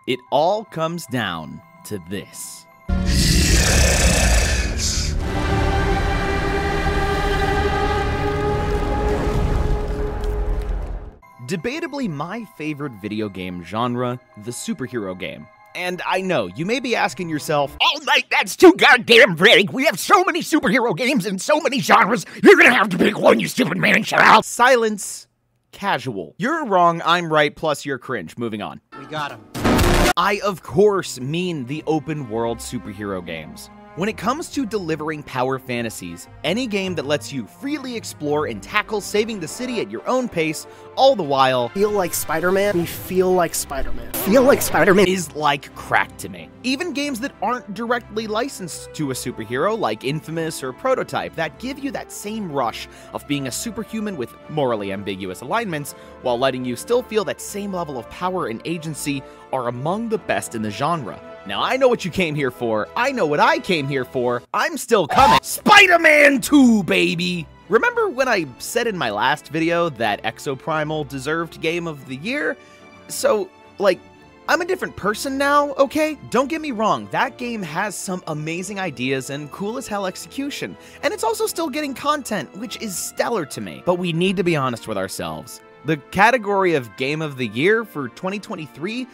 It all comes down to this. Debatably my favorite video game genre, the superhero game. And I know, you may be asking yourself, "Oh, mate, that's too goddamn vague. We have so many superhero games and so many genres, you're gonna have to pick one, you stupid man, shut up!" Silence. Casual. You're wrong, I'm right, plus you're cringe. Moving on. We got him. I, of course, mean the open world superhero games. When it comes to delivering power fantasies, any game that lets you freely explore and tackle saving the city at your own pace, all the while Feel like Spider-Man? You feel like Spider-Man. Feel like Spider-Man is like crack to me. Even games that aren't directly licensed to a superhero, like Infamous or Prototype, that give you that same rush of being a superhuman with morally ambiguous alignments, while letting you still feel that same level of power and agency, are among the best in the genre. Now, I know what you came here for. I know what I came here for. I'm still coming. Spider-Man 2, baby! Remember when I said in my last video that Exoprimal deserved Game of the Year? So, like, I'm a different person now, okay? Don't get me wrong, that game has some amazing ideas and cool as hell execution. And it's also still getting content, which is stellar to me. But we need to be honest with ourselves. The category of Game of the Year for 2023,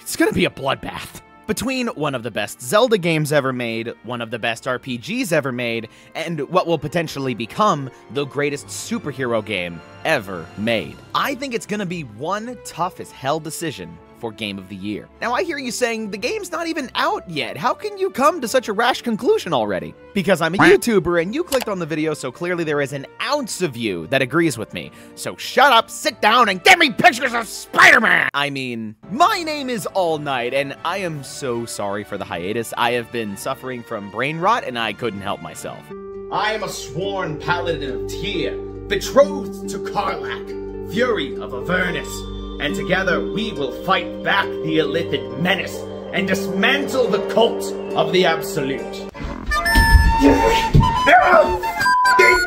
it's gonna be a bloodbath. Between one of the best Zelda games ever made, one of the best RPGs ever made, and what will potentially become the greatest superhero game ever made. I think it's gonna be one tough as hell decision for Game of the Year. Now I hear you saying, the game's not even out yet. How can you come to such a rash conclusion already? Because I'm a YouTuber and you clicked on the video, so clearly there is an ounce of you that agrees with me. So shut up, sit down, and get me pictures of Spider-Man! I mean, my name is All Night, and I am so sorry for the hiatus. I have been suffering from brain rot, and I couldn't help myself. I am a sworn paladin of Tyr, betrothed to Karlach, fury of Avernus, and together we will fight back the illithid menace and dismantle the cult of the Absolute.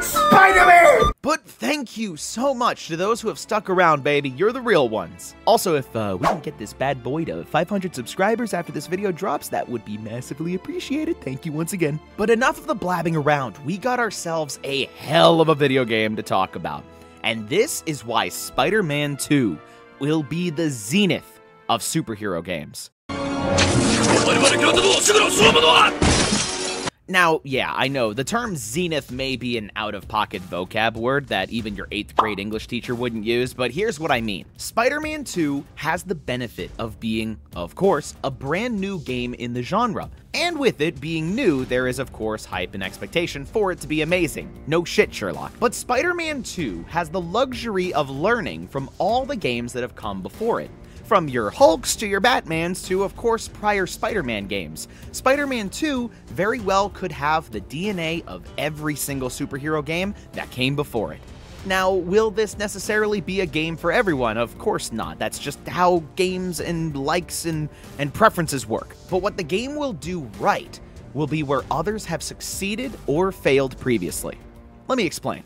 Spider-Man! But thank you so much to those who have stuck around, baby. You're the real ones. Also, if we can get this bad boy to 500 subscribers after this video drops, that would be massively appreciated. Thank you once again. But enough of the blabbing around. We got ourselves a hell of a video game to talk about. And this is why Spider-Man 2 will be the zenith of superhero games. Now, yeah, I know, the term zenith may be an out-of-pocket vocab word that even your 8th grade English teacher wouldn't use, but here's what I mean. Spider-Man 2 has the benefit of being, of course, a brand new game in the genre. And with it being new, there is of course hype and expectation for it to be amazing. No shit, Sherlock. But Spider-Man 2 has the luxury of learning from all the games that have come before it. From your Hulks to your Batmans to, of course, prior Spider-Man games. Spider-Man 2 very well could have the DNA of every single superhero game that came before it. Now, will this necessarily be a game for everyone? Of course not. That's just how games and likes and preferences work. But what the game will do right will be where others have succeeded or failed previously. Let me explain.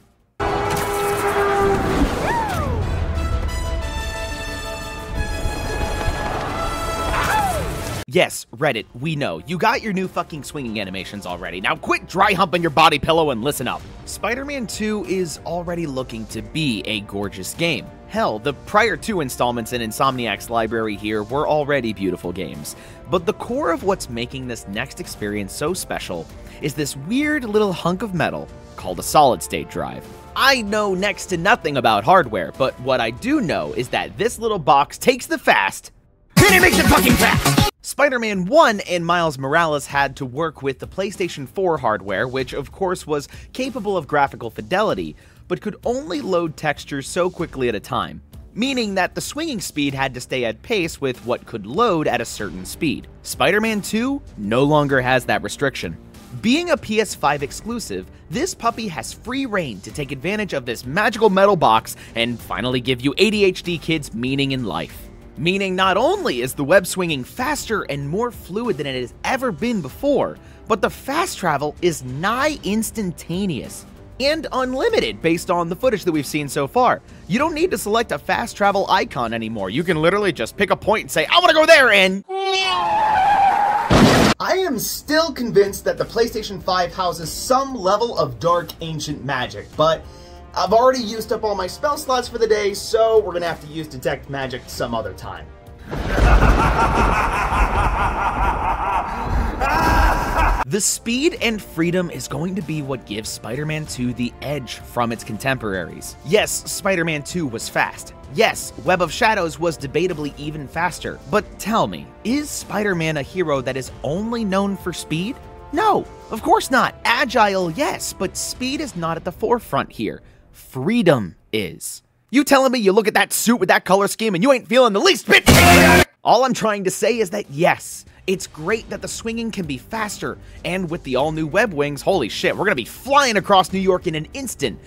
Yes, Reddit, we know. You got your new fucking swinging animations already. Now quit dry humping your body pillow and listen up. Spider-Man 2 is already looking to be a gorgeous game. Hell, the prior 2 installments in Insomniac's library here were already beautiful games. But the core of what's making this next experience so special is this weird little hunk of metal called a solid-state drive. I know next to nothing about hardware, but what I do know is that this little box takes the fast, and it makes it fucking fast! Spider-Man 1 and Miles Morales had to work with the PlayStation 4 hardware, which of course was capable of graphical fidelity, but could only load textures so quickly at a time, meaning that the swinging speed had to stay at pace with what could load at a certain speed. Spider-Man 2 no longer has that restriction. Being a PS5 exclusive, this puppy has free reign to take advantage of this magical metal box and finally give you ADHD kids meaning in life. Meaning not only is the web swinging faster and more fluid than it has ever been before, but the fast travel is nigh instantaneous and unlimited based on the footage that we've seen so far. You don't need to select a fast travel icon anymore. You can literally just pick a point and say, I want to go there, and I am still convinced that the PlayStation 5 houses some level of dark ancient magic, but I've already used up all my spell slots for the day, so we're gonna have to use Detect Magic some other time. The speed and freedom is going to be what gives Spider-Man 2 the edge from its contemporaries. Yes, Spider-Man 2 was fast. Yes, Web of Shadows was debatably even faster. But tell me, is Spider-Man a hero that is only known for speed? No, of course not. Agile, yes, but speed is not at the forefront here. Freedom is. You telling me you look at that suit with that color scheme and you ain't feeling the least bit? All I'm trying to say is that yes, it's great that the swinging can be faster, and with the all-new web wings, holy shit, we're gonna be flying across New York in an instant.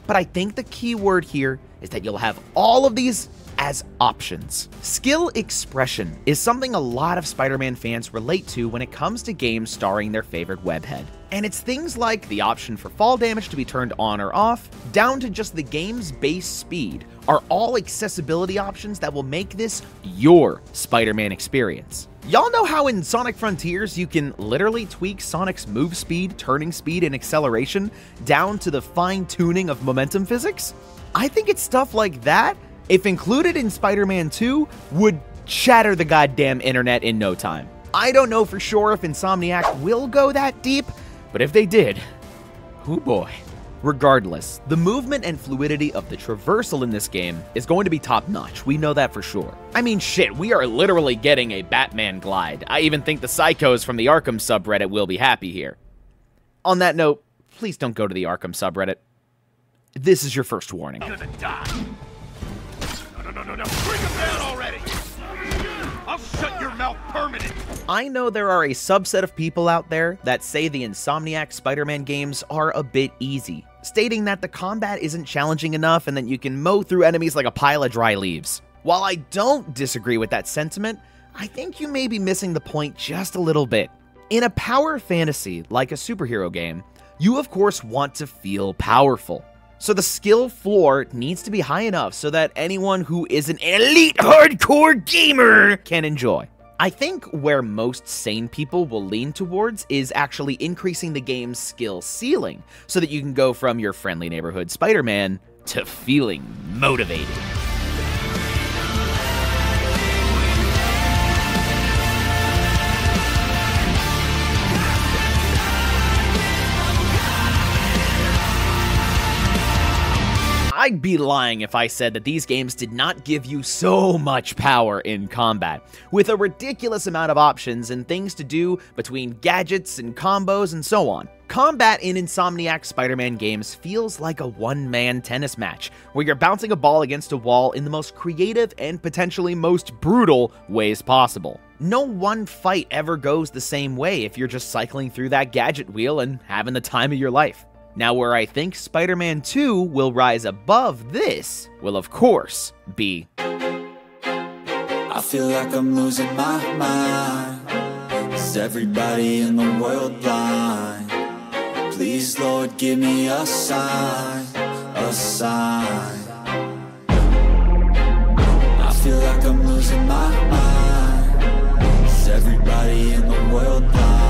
But I think the key word here is that you'll have all of these as options. Skill expression is something a lot of Spider-Man fans relate to when it comes to games starring their favorite webhead. And it's things like the option for fall damage to be turned on or off, down to just the game's base speed, are all accessibility options that will make this your Spider-Man experience. Y'all know how in Sonic Frontiers you can literally tweak Sonic's move speed, turning speed, and acceleration down to the fine-tuning of momentum physics? I think it's stuff like that, if included in Spider-Man 2, would shatter the goddamn internet in no time. I don't know for sure if Insomniac will go that deep, but if they did, oh boy. Regardless, the movement and fluidity of the traversal in this game is going to be top-notch, we know that for sure. I mean shit, we are literally getting a Batman glide. I even think the psychos from the Arkham subreddit will be happy here. On that note, please don't go to the Arkham subreddit. This is your first warning. You're gonna die. No, bring him down already! I'll shut your mouth permanent! I know there are a subset of people out there that say the Insomniac Spider-Man games are a bit easy, stating that the combat isn't challenging enough and that you can mow through enemies like a pile of dry leaves. While I don't disagree with that sentiment, I think you may be missing the point just a little bit. In a power fantasy like a superhero game, you of course want to feel powerful. So the skill floor needs to be high enough so that anyone who is an elite hardcore gamer can enjoy. I think where most sane people will lean towards is actually increasing the game's skill ceiling so that you can go from your friendly neighborhood Spider-Man to feeling motivated. I'd be lying if I said that these games did not give you so much power in combat, with a ridiculous amount of options and things to do between gadgets and combos and so on. Combat in Insomniac Spider-Man games feels like a one-man tennis match, where you're bouncing a ball against a wall in the most creative and potentially most brutal ways possible. No one fight ever goes the same way if you're just cycling through that gadget wheel and having the time of your life. Now, where I think Spider-Man 2 will rise above this will, of course, be... I feel like I'm losing my mind. Is everybody in the world blind? Please, Lord, give me a sign, a sign. I feel like I'm losing my mind. Is everybody in the world blind?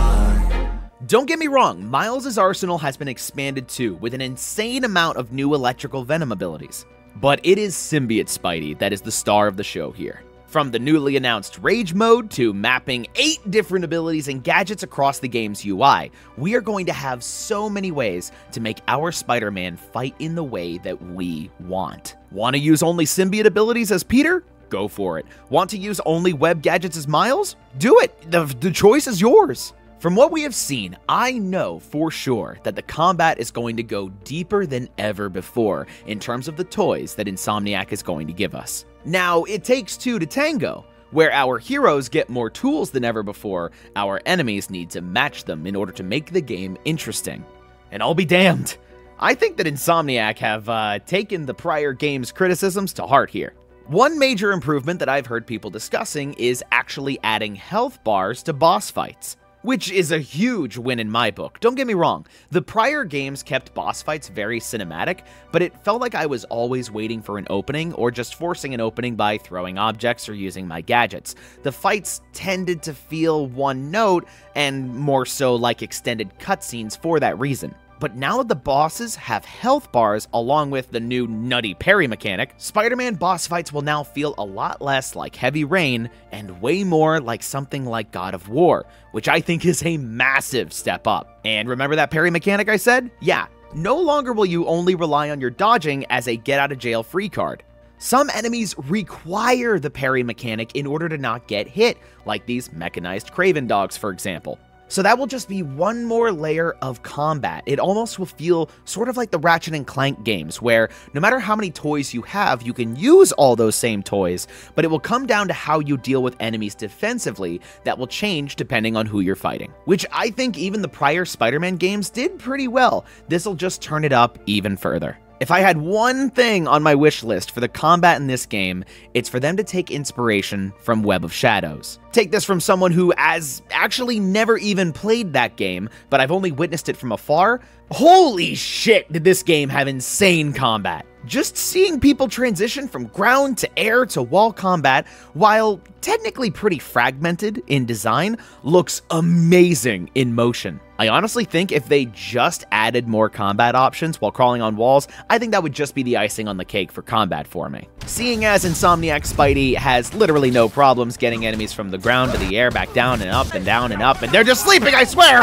Don't get me wrong, Miles' arsenal has been expanded too, with an insane amount of new electrical venom abilities. But it is Symbiote Spidey that is the star of the show here. From the newly announced Rage Mode to mapping 8 different abilities and gadgets across the game's UI, we are going to have so many ways to make our Spider-Man fight in the way that we want. Want to use only symbiote abilities as Peter? Go for it. Want to use only web gadgets as Miles? Do it! The choice is yours. From what we have seen, I know for sure that the combat is going to go deeper than ever before in terms of the toys that Insomniac is going to give us. Now, it takes 2 to tango. Where our heroes get more tools than ever before, our enemies need to match them in order to make the game interesting. And I'll be damned, I think that Insomniac have taken the prior game's criticisms to heart here. One major improvement that I've heard people discussing is actually adding health bars to boss fights. which is a huge win in my book. Don't get me wrong, the prior games kept boss fights very cinematic, but it felt like I was always waiting for an opening or just forcing an opening by throwing objects or using my gadgets. The fights tended to feel one note and more so like extended cutscenes for that reason. But now that the bosses have health bars along with the new nutty parry mechanic, Spider-Man boss fights will now feel a lot less like Heavy Rain and way more like something like God of War, which I think is a massive step up. And remember that parry mechanic I said? Yeah, no longer will you only rely on your dodging as a get out of jail free card. Some enemies require the parry mechanic in order to not get hit, like these mechanized Kraven dogs for example. So that will just be one more layer of combat. It almost will feel sort of like the Ratchet & Clank games, where no matter how many toys you have, you can use all those same toys, but it will come down to how you deal with enemies defensively that will change depending on who you're fighting. Which I think even the prior Spider-Man games did pretty well. This'll just turn it up even further. If I had one thing on my wish list for the combat in this game, it's for them to take inspiration from Web of Shadows. Take this from someone who has actually never even played that game, but I've only witnessed it from afar. Holy shit, did this game have insane combat. Just seeing people transition from ground to air to wall combat, while technically pretty fragmented in design, looks amazing in motion. I honestly think if they just added more combat options while crawling on walls, I think that would just be the icing on the cake for combat for me. Seeing as Insomniac Spidey has literally no problems getting enemies from the ground to the air, back down and up and down and up, and they're just sleeping, I swear!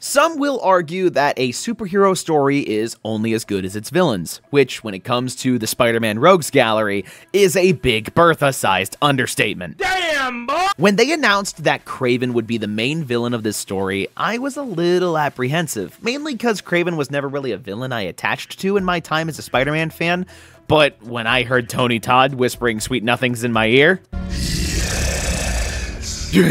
Some will argue that a superhero story is only as good as its villains, which, when it comes to the Spider-Man Rogues Gallery, is a Big Bertha-sized understatement. Damn, boy! When they announced that Kraven would be the main villain of this story, I was a little apprehensive, mainly because Kraven was never really a villain I attached to in my time as a Spider-Man fan, but when I heard Tony Todd whispering sweet nothings in my ear, don't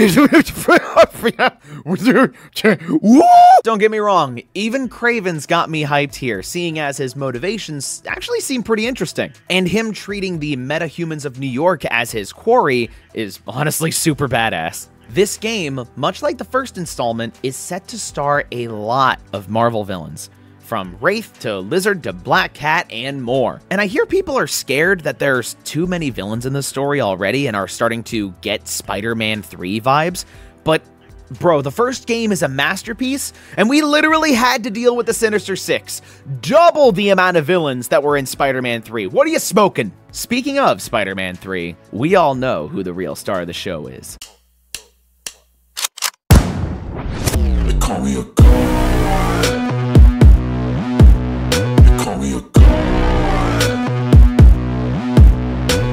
get me wrong, even Kraven's got me hyped here, seeing as his motivations actually seem pretty interesting. And him treating the metahumans of New York as his quarry is honestly super badass. This game, much like the first installment, is set to star a lot of Marvel villains. From Wraith to Lizard to Black Cat and more. And I hear people are scared that there's too many villains in the story already and are starting to get Spider-Man 3 vibes, but bro, the first game is a masterpiece, and we literally had to deal with the Sinister Six. Double the amount of villains that were in Spider-Man 3. What are you smoking? Speaking of Spider-Man 3, we all know who the real star of the show is. They call me a god. They call me a god.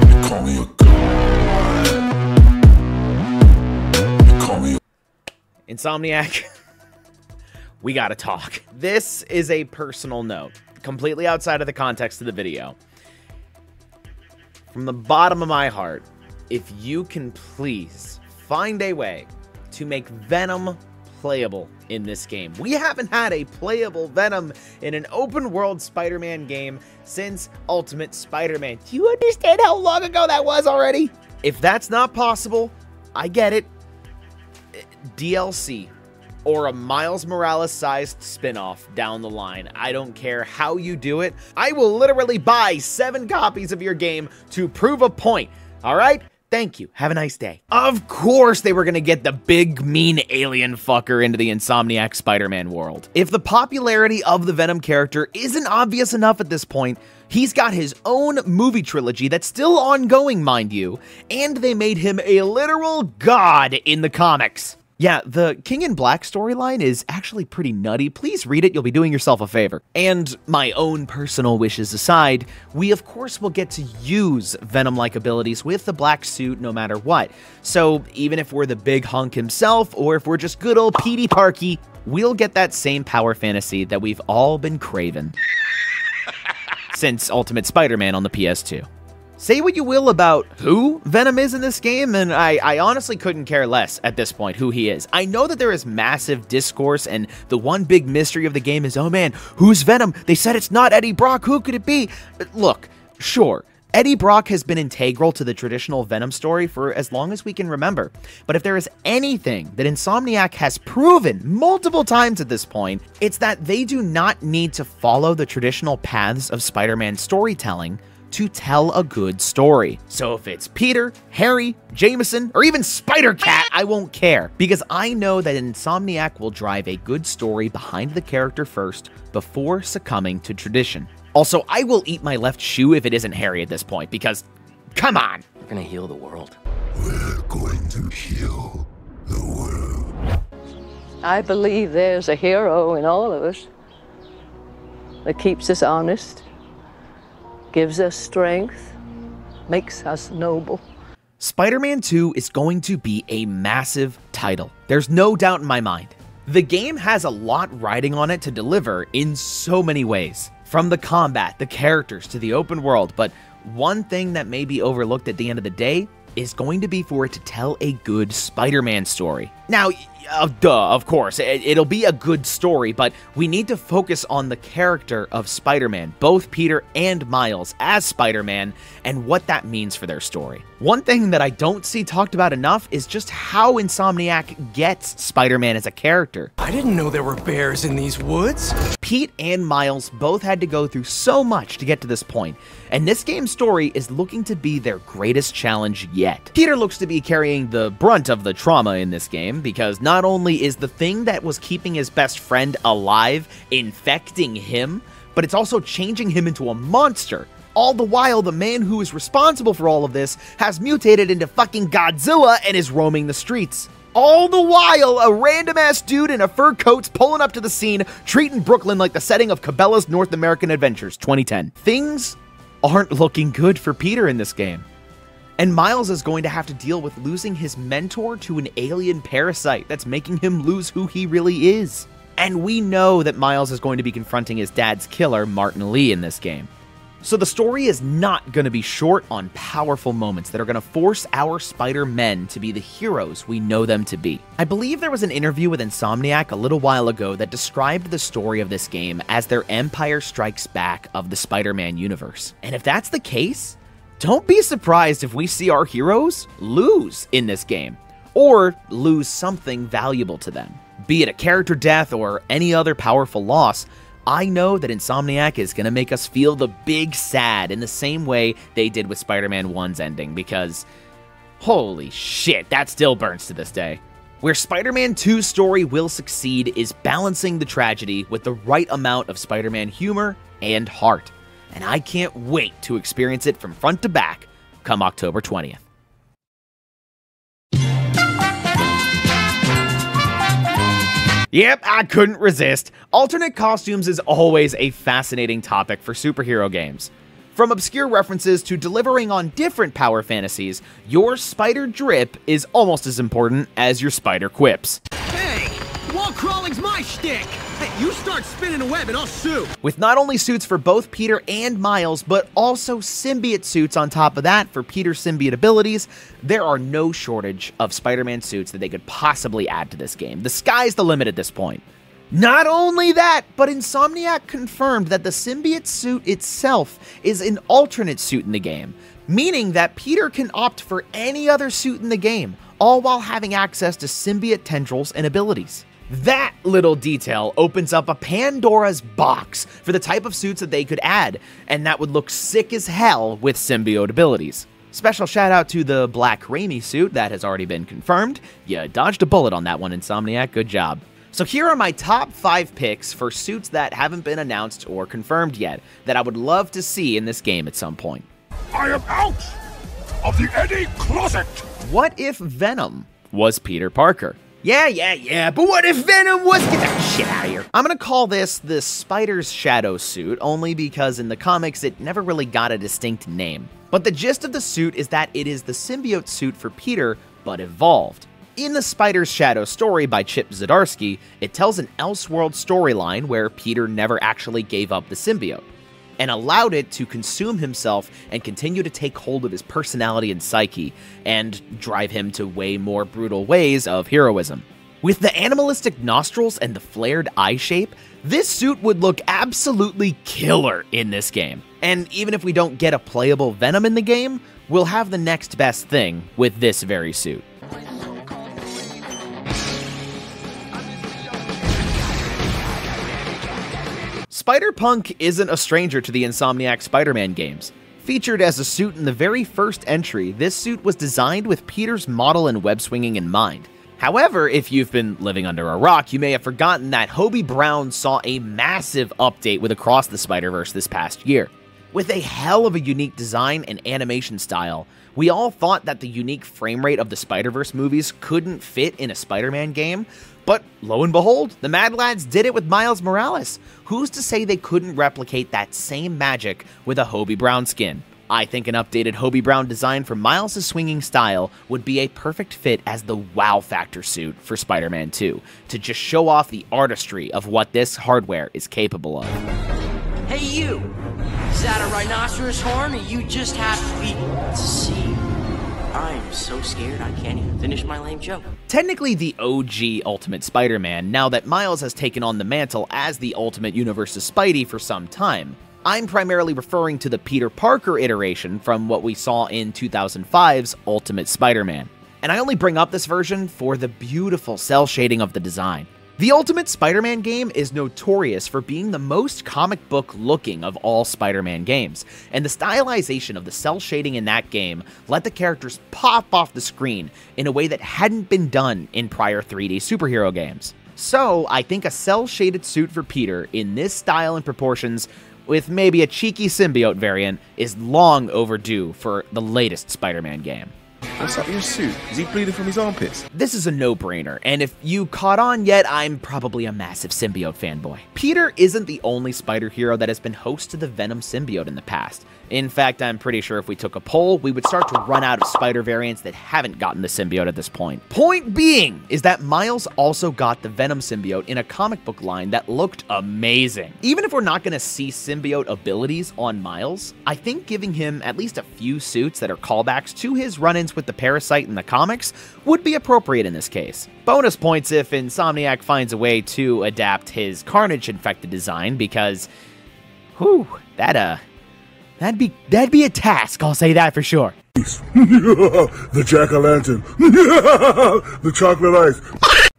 They call me a god. They call me a Insomniac, we gotta talk. This is a personal note, completely outside of the context of the video. From the bottom of my heart, if you can please find a way to make Venom playable in this game. We haven't had a playable Venom in an open world Spider-Man game since Ultimate Spider-Man. Do you understand how long ago that was already? If that's not possible, I get it. DLC or a Miles Morales sized spin-off down the line. I don't care how you do it. I will literally buy 7 copies of your game to prove a point. All right? Thank you. Have a nice day. Of course they were gonna get the big, mean alien fucker into the Insomniac Spider-Man world. If the popularity of the Venom character isn't obvious enough at this point, he's got his own movie trilogy that's still ongoing, mind you, and they made him a literal god in the comics. Yeah, the King in Black storyline is actually pretty nutty. Please read it, you'll be doing yourself a favor. And my own personal wishes aside, we of course will get to use Venom-like abilities with the black suit no matter what. So even if we're the big hunk himself, or if we're just good old Petey Parkey, we'll get that same power fantasy that we've all been craving since Ultimate Spider-Man on the PS2. Say what you will about who Venom is in this game, and I honestly couldn't care less at this point who he is. I know that there is massive discourse, and the one big mystery of the game is, oh man, who's Venom? They said it's not Eddie Brock, who could it be? Look, sure, Eddie Brock has been integral to the traditional Venom story for as long as we can remember, but if there is anything that Insomniac has proven multiple times at this point, it's that they do not need to follow the traditional paths of Spider-Man storytelling to tell a good story. So if it's Peter, Harry, Jameson, or even Spider-Cat, I won't care, because I know that Insomniac will drive a good story behind the character first before succumbing to tradition. Also, I will eat my left shoe if it isn't Harry at this point, because, come on! We're gonna heal the world. We're going to heal the world. I believe there's a hero in all of us that keeps us honest, gives us strength, makes us noble. Spider-Man 2 is going to be a massive title. There's no doubt in my mind. The game has a lot riding on it to deliver in so many ways. From the combat, the characters, to the open world, but one thing that may be overlooked at the end of the day is going to be for it to tell a good Spider-Man story. Now, of course, it'll be a good story, but we need to focus on the character of Spider-Man, both Peter and Miles as Spider-Man, and what that means for their story. One thing that I don't see talked about enough is just how Insomniac gets Spider-Man as a character. I didn't know there were bears in these woods. Pete and Miles both had to go through so much to get to this point, and this game's story is looking to be their greatest challenge yet. Peter looks to be carrying the brunt of the trauma in this game, because not only is the thing that was keeping his best friend alive infecting him, but it's also changing him into a monster. All the while, the man who is responsible for all of this has mutated into fucking Godzilla and is roaming the streets. All the while, a random-ass dude in a fur coat's pulling up to the scene, treating Brooklyn like the setting of Cabela's North American Adventures 2010. Things aren't looking good for Peter in this game. And Miles is going to have to deal with losing his mentor to an alien parasite that's making him lose who he really is. And we know that Miles is going to be confronting his dad's killer, Martin Lee, in this game. So the story is not going to be short on powerful moments that are going to force our Spider-Men to be the heroes we know them to be. I believe there was an interview with Insomniac a little while ago that described the story of this game as their Empire Strikes Back of the Spider-Man universe. And if that's the case, don't be surprised if we see our heroes lose in this game, or lose something valuable to them. Be it a character death or any other powerful loss, I know that Insomniac is going to make us feel the big sad in the same way they did with Spider-Man 1's ending, because holy shit, that still burns to this day. Where Spider-Man 2's story will succeed is balancing the tragedy with the right amount of Spider-Man humor and heart. And I can't wait to experience it from front to back come October 20th. Yep, I couldn't resist. Alternate costumes is always a fascinating topic for superhero games. From obscure references to delivering on different power fantasies, your spider drip is almost as important as your spider quips. Hey, wall crawling's my shtick. Hey, you start spinning a web and I'll sue. With not only suits for both Peter and Miles, but also symbiote suits on top of that for Peter's symbiote abilities, there are no shortage of Spider-Man suits that they could possibly add to this game. The sky's the limit at this point. Not only that, but Insomniac confirmed that the symbiote suit itself is an alternate suit in the game, meaning that Peter can opt for any other suit in the game, all while having access to symbiote tendrils and abilities. That little detail opens up a Pandora's box for the type of suits that they could add, and that would look sick as hell with symbiote abilities. Special shout out to the Black Raimi suit that has already been confirmed. You dodged a bullet on that one, Insomniac, good job. So here are my top 5 picks for suits that haven't been announced or confirmed yet that I would love to see in this game at some point. I am out of the Eddie closet! What if Venom was Peter Parker? Yeah, but what if Venom was— get that shit out of here. I'm gonna call this the Spider's Shadow suit, only because in the comics it never really got a distinct name. But the gist of the suit is that it is the symbiote suit for Peter, but evolved. In the Spider's Shadow story by Chip Zdarsky, it tells an Elseworld storyline where Peter never actually gave up the symbiote, and allowed it to consume himself and continue to take hold of his personality and psyche, and drive him to way more brutal ways of heroism. With the animalistic nostrils and the flared eye shape, this suit would look absolutely killer in this game. And even if we don't get a playable Venom in the game, we'll have the next best thing with this very suit. Spider-Punk isn't a stranger to the Insomniac Spider-Man games. Featured as a suit in the very first entry, this suit was designed with Peter's model and web swinging in mind. However, if you've been living under a rock, you may have forgotten that Hobie Brown saw a massive update with Across the Spider-Verse this past year. With a hell of a unique design and animation style, we all thought that the unique frame rate of the Spider-Verse movies couldn't fit in a Spider-Man game, but lo and behold, the Mad Lads did it with Miles Morales. Who's to say they couldn't replicate that same magic with a Hobie Brown skin? I think an updated Hobie Brown design for Miles' swinging style would be a perfect fit as the wow factor suit for Spider-Man 2, to just show off the artistry of what this hardware is capable of. Hey you! Is that a rhinoceros horn, or you just have to be... Let's see. I'm so scared I can't even finish my lame joke. Technically the OG Ultimate Spider-Man, now that Miles has taken on the mantle as the Ultimate Universe's Spidey for some time. I'm primarily referring to the Peter Parker iteration from what we saw in 2005's Ultimate Spider-Man. And I only bring up this version for the beautiful cell shading of the design. The Ultimate Spider-Man game is notorious for being the most comic book looking of all Spider-Man games, and the stylization of the cell shading in that game let the characters pop off the screen in a way that hadn't been done in prior 3D superhero games. So I think a cell shaded suit for Peter in this style and proportions, with maybe a cheeky symbiote variant, is long overdue for the latest Spider-Man game. What's up with your suit? Is he bleeding from his armpits? This is a no-brainer, and if you caught on yet, I'm probably a massive symbiote fanboy. Peter isn't the only spider hero that has been host to the Venom symbiote in the past. In fact, I'm pretty sure if we took a poll, we would start to run out of spider variants that haven't gotten the symbiote at this point. Point being is that Miles also got the Venom symbiote in a comic book line that looked amazing. Even if we're not going to see symbiote abilities on Miles, I think giving him at least a few suits that are callbacks to his run-ins with the Parasite in the comics would be appropriate in this case. Bonus points if Insomniac finds a way to adapt his Carnage-infected design, because, whew, that'd be a task, I'll say that for sure. The jack-o'-lantern. The chocolate ice.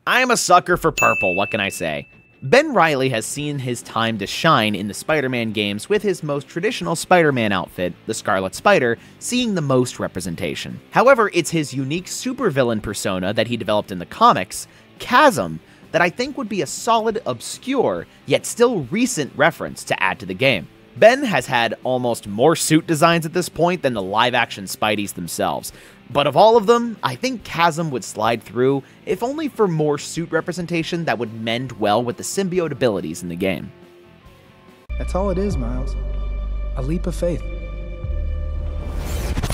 I am a sucker for purple, what can I say? Ben Reilly has seen his time to shine in the Spider-Man games, with his most traditional Spider-Man outfit, the Scarlet Spider, seeing the most representation. However, it's his unique supervillain persona that he developed in the comics, Chasm, that I think would be a solid, obscure, yet still recent reference to add to the game. Ben has had almost more suit designs at this point than the live-action Spideys themselves, but of all of them, I think Chasm would slide through, if only for more suit representation that would mend well with the symbiote abilities in the game. That's all it is, Miles. A leap of faith.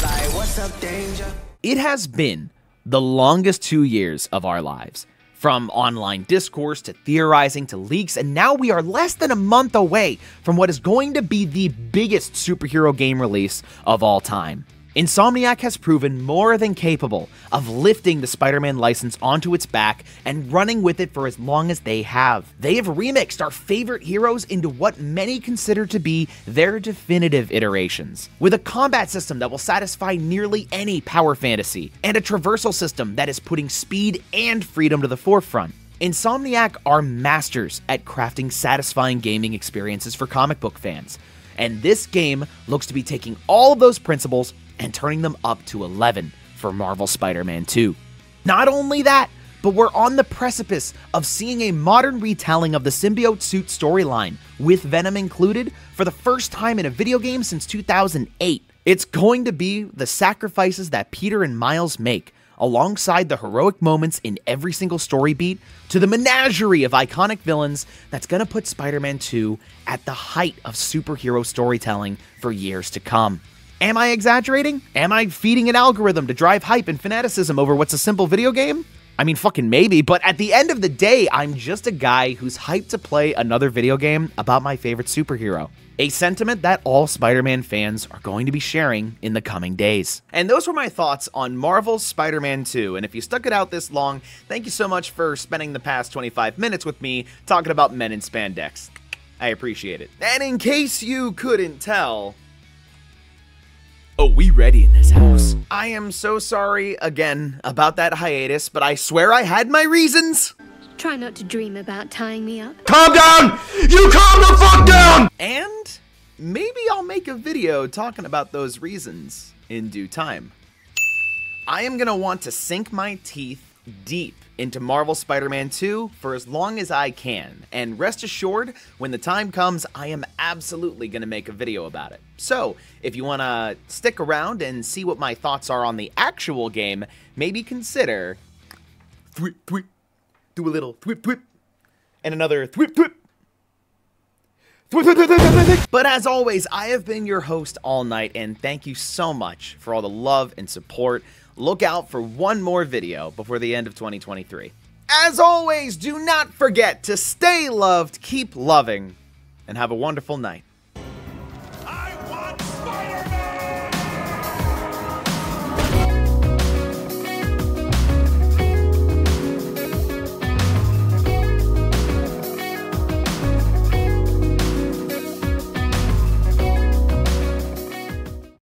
Like, what's up, danger? It has been the longest 2 years of our lives. From online discourse to theorizing to leaks, and now we are less than a month away from what is going to be the biggest superhero game release of all time. Insomniac has proven more than capable of lifting the Spider-Man license onto its back and running with it for as long as they have. They have remixed our favorite heroes into what many consider to be their definitive iterations, with a combat system that will satisfy nearly any power fantasy, and a traversal system that is putting speed and freedom to the forefront. Insomniac are masters at crafting satisfying gaming experiences for comic book fans, and this game looks to be taking all of those principles and turning them up to 11 for Marvel Spider-Man 2. Not only that, but we're on the precipice of seeing a modern retelling of the symbiote suit storyline, with Venom included, for the first time in a video game since 2008. It's going to be the sacrifices that Peter and Miles make, alongside the heroic moments in every single story beat, to the menagerie of iconic villains that's gonna put Spider-Man 2 at the height of superhero storytelling for years to come. Am I exaggerating? Am I feeding an algorithm to drive hype and fanaticism over what's a simple video game? I mean, fucking maybe, but at the end of the day, I'm just a guy who's hyped to play another video game about my favorite superhero. A sentiment that all Spider-Man fans are going to be sharing in the coming days. And those were my thoughts on Marvel's Spider-Man 2, and if you stuck it out this long, thank you so much for spending the past 25 minutes with me talking about men in spandex. I appreciate it. And in case you couldn't tell, oh, we ready in this house. I am so sorry again about that hiatus, but I swear I had my reasons. Try not to dream about tying me up. Calm down! You calm the fuck down! And maybe I'll make a video talking about those reasons in due time. I am gonna want to sink my teeth deep into Marvel Spider-Man 2 for as long as I can, and rest assured, when the time comes, I am absolutely gonna make a video about it. So, if you wanna stick around and see what my thoughts are on the actual game, maybe consider thwip thwip. Do a little thwip thwip, and another thwip thwip. Thwip thwip thwip thwip thwip. But as always, I have been your host all night, and thank you so much for all the love and support. Look out for one more video before the end of 2023. As always, do not forget to stay loved, keep loving, and have a wonderful night.